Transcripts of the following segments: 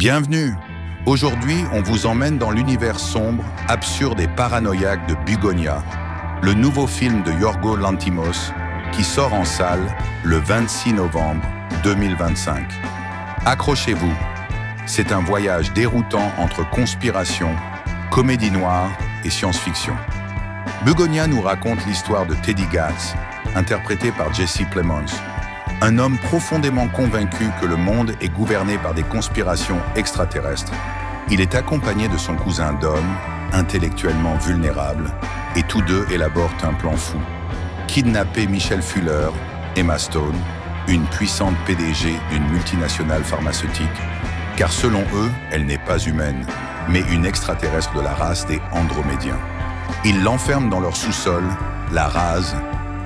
Bienvenue! Aujourd'hui, on vous emmène dans l'univers sombre, absurde et paranoïaque de Bugonia, le nouveau film de Yorgos Lanthimos qui sort en salle le 26 novembre 2025. Accrochez-vous, c'est un voyage déroutant entre conspiration, comédie noire et science-fiction. Bugonia nous raconte l'histoire de Teddy Gatz, interprété par Jesse Plemons, un homme profondément convaincu que le monde est gouverné par des conspirations extraterrestres. Il est accompagné de son cousin Dom, intellectuellement vulnérable, et tous deux élaborent un plan fou. Kidnapper Michelle Fuller, Emma Stone, une puissante PDG d'une multinationale pharmaceutique, car selon eux, elle n'est pas humaine, mais une extraterrestre de la race des Andromédiens. Ils l'enferment dans leur sous-sol, la rasent,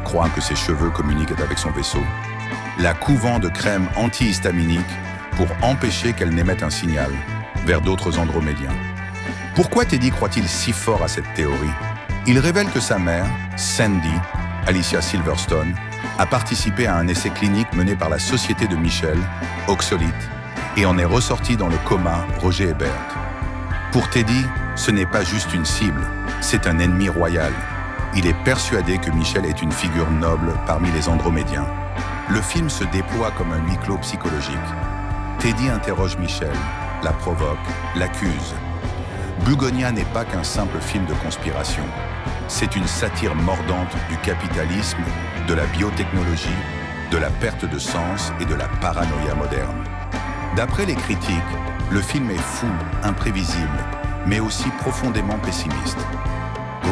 croient que ses cheveux communiquent avec son vaisseau, la couvant de crème antihistaminique pour empêcher qu'elle n'émette un signal vers d'autres Andromédiens. Pourquoi Teddy croit-il si fort à cette théorie? Il révèle que sa mère, Sandy, Alicia Silverstone, a participé à un essai clinique mené par la société de Michel, Oxolite, et en est ressorti dans le coma Roger Ebert. Pour Teddy, ce n'est pas juste une cible, c'est un ennemi royal. Il est persuadé que Michel est une figure noble parmi les Andromédiens. Le film se déploie comme un huis clos psychologique. Teddy interroge Michel, la provoque, l'accuse. Bugonia n'est pas qu'un simple film de conspiration. C'est une satire mordante du capitalisme, de la biotechnologie, de la perte de sens et de la paranoïa moderne. D'après les critiques, le film est fou, imprévisible, mais aussi profondément pessimiste.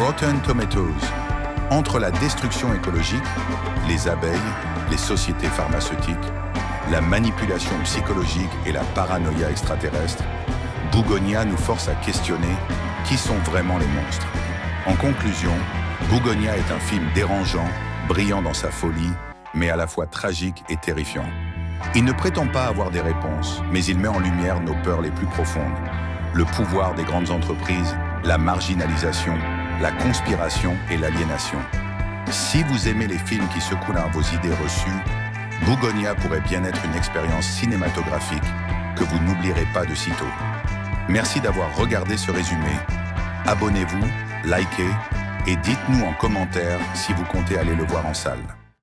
Rotten Tomatoes. Entre la destruction écologique, les abeilles, les sociétés pharmaceutiques, la manipulation psychologique et la paranoïa extraterrestre, Bugonia nous force à questionner qui sont vraiment les monstres. En conclusion, Bugonia est un film dérangeant, brillant dans sa folie, mais à la fois tragique et terrifiant. Il ne prétend pas avoir des réponses, mais il met en lumière nos peurs les plus profondes. Le pouvoir des grandes entreprises, la marginalisation, la conspiration et l'aliénation. Si vous aimez les films qui secouent vos idées reçues, Bugonia pourrait bien être une expérience cinématographique que vous n'oublierez pas de sitôt. Merci d'avoir regardé ce résumé. Abonnez-vous, likez et dites-nous en commentaire si vous comptez aller le voir en salle.